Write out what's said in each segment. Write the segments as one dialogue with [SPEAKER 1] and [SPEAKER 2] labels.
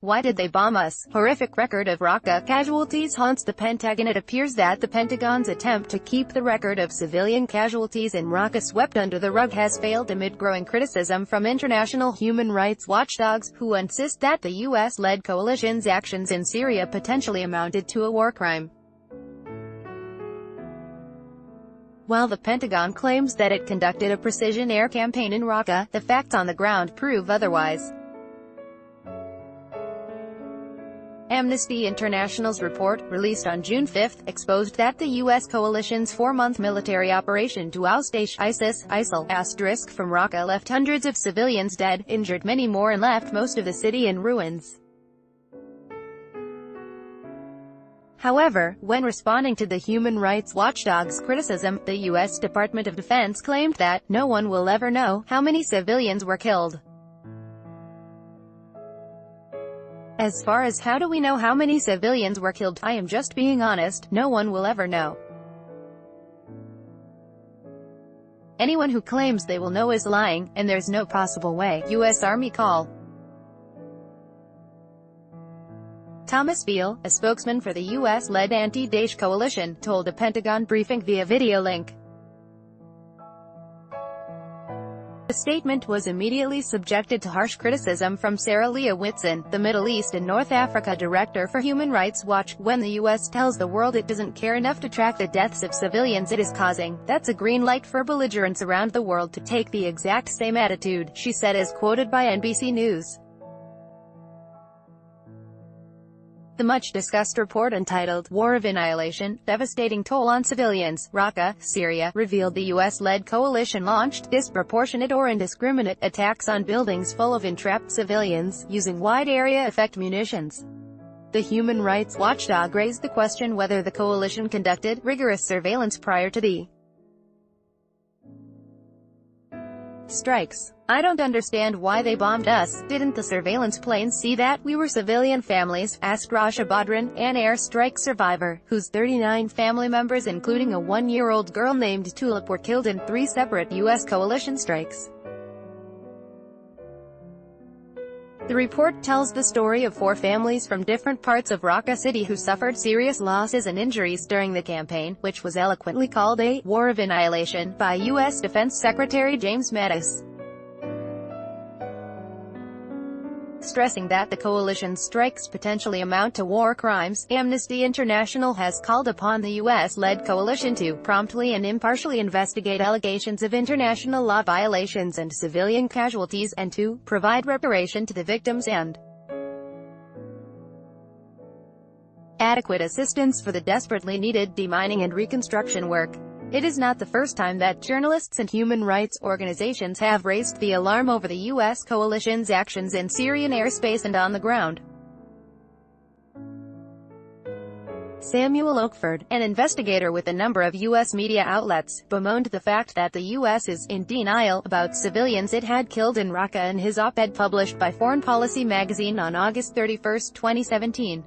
[SPEAKER 1] Why did they bomb us? Horrific record of Raqqa casualties haunts the Pentagon. It appears that the Pentagon's attempt to keep the record of civilian casualties in Raqqa swept under the rug has failed amid growing criticism from international human rights watchdogs, who insist that the U.S.-led coalition's actions in Syria potentially amounted to a war crime. While the Pentagon claims that it conducted a precision air campaign in Raqqa, the facts on the ground prove otherwise. Amnesty International's report, released on June 5, exposed that the U.S. coalition's 4-month military operation to oust ISIL from Raqqa left hundreds of civilians dead, injured many more, and left most of the city in ruins. However, when responding to the human rights watchdog's criticism, the U.S. Department of Defense claimed that no one will ever know how many civilians were killed. As far as how do we know how many civilians were killed, I am just being honest, no one will ever know. Anyone who claims they will know is lying, and there's no possible way. U.S. Army call. Thomas Beale, a spokesman for the U.S.-led anti-Daesh coalition, told a Pentagon briefing via video link. The statement was immediately subjected to harsh criticism from Sarah Leah Whitson, the Middle East and North Africa director for Human Rights Watch. When the U.S. tells the world it doesn't care enough to track the deaths of civilians it is causing, that's a green light for belligerents around the world to take the exact same attitude, she said, as quoted by NBC News. The much-discussed report, entitled "War of Annihilation: Devastating Toll on Civilians, Raqqa, Syria," revealed the U.S.-led coalition launched disproportionate or indiscriminate attacks on buildings full of entrapped civilians, using wide-area effect munitions. The human rights watchdog raised the question whether the coalition conducted rigorous surveillance prior to the strikes. "I don't understand why they bombed us. Didn't the surveillance planes see that we were civilian families?" asked Rasha Badran, an airstrike survivor, whose 39 family members, including a 1-year-old girl named Tulip, were killed in 3 separate U.S. coalition strikes. The report tells the story of 4 families from different parts of Raqqa City who suffered serious losses and injuries during the campaign, which was eloquently called a "war of annihilation" by U.S. Defense Secretary James Mattis. Stressing that the coalition's strikes potentially amount to war crimes, Amnesty International has called upon the U.S.-led coalition to promptly and impartially investigate allegations of international law violations and civilian casualties, and to provide reparation to the victims and adequate assistance for the desperately needed demining and reconstruction work. It is not the first time that journalists and human rights organizations have raised the alarm over the U.S. coalition's actions in Syrian airspace and on the ground. Samuel Oakford, an investigator with a number of U.S. media outlets, bemoaned the fact that the U.S. is in denial about civilians it had killed in Raqqa in his op-ed published by Foreign Policy magazine on August 31, 2017.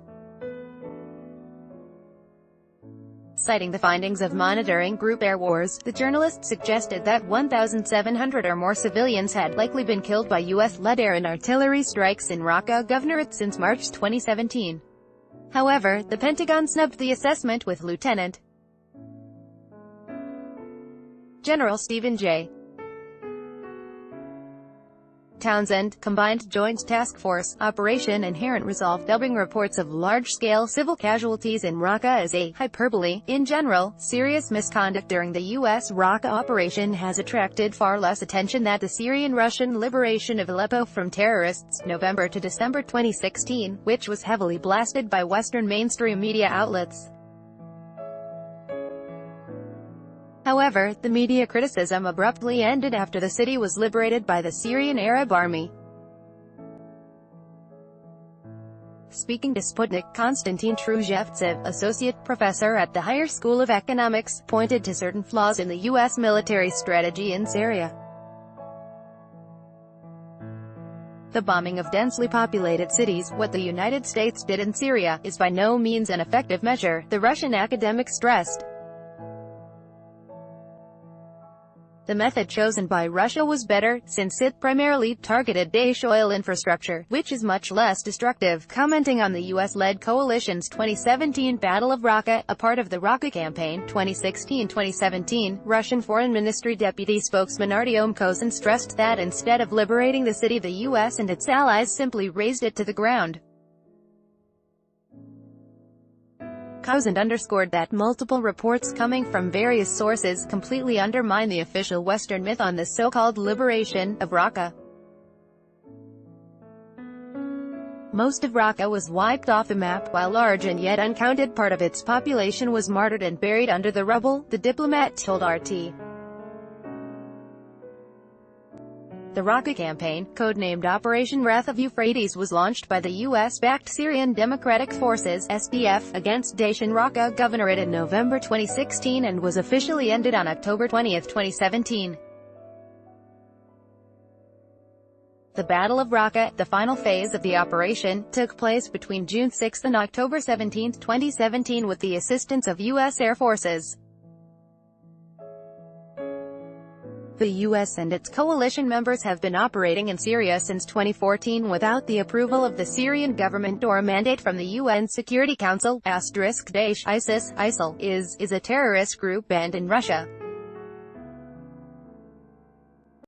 [SPEAKER 1] Citing the findings of monitoring group Air Wars, the journalist suggested that 1,700 or more civilians had likely been killed by U.S.-led air and artillery strikes in Raqqa Governorate since March 2017. However, the Pentagon snubbed the assessment, with Lieutenant General Stephen J. Townsend, Combined Joint Task Force, Operation Inherent Resolve, dubbing reports of large-scale civil casualties in Raqqa as a hyperbole. In general, serious misconduct during the U.S. Raqqa operation has attracted far less attention than the Syrian-Russian liberation of Aleppo from terrorists, November to December 2016, which was heavily blasted by Western mainstream media outlets. However, the media criticism abruptly ended after the city was liberated by the Syrian Arab Army. Speaking to Sputnik, Konstantin Truzhevtsev, associate professor at the Higher School of Economics, pointed to certain flaws in the U.S. military strategy in Syria. The bombing of densely populated cities, what the United States did in Syria, is by no means an effective measure, the Russian academic stressed. The method chosen by Russia was better, since it primarily targeted Daesh oil infrastructure, which is much less destructive. Commenting on the US-led coalition's 2017 Battle of Raqqa, a part of the Raqqa campaign, 2016-2017, Russian Foreign Ministry Deputy Spokesman Artyom Kozin stressed that instead of liberating the city, the US and its allies simply razed it to the ground. Kozin underscored that multiple reports coming from various sources completely undermine the official Western myth on the so-called liberation of Raqqa. Most of Raqqa was wiped off the map, while large and yet uncounted part of its population was martyred and buried under the rubble, the diplomat told RT. The Raqqa campaign, codenamed Operation Wrath of Euphrates, was launched by the US-backed Syrian Democratic Forces (SDF) against Daesh in Raqqa Governorate in November 2016 and was officially ended on October 20, 2017. The Battle of Raqqa, the final phase of the operation, took place between June 6 and October 17, 2017 with the assistance of US Air Forces. The US and its coalition members have been operating in Syria since 2014 without the approval of the Syrian government or a mandate from the UN Security Council. *Daesh, ISIS, ISIL, is a terrorist group banned in Russia.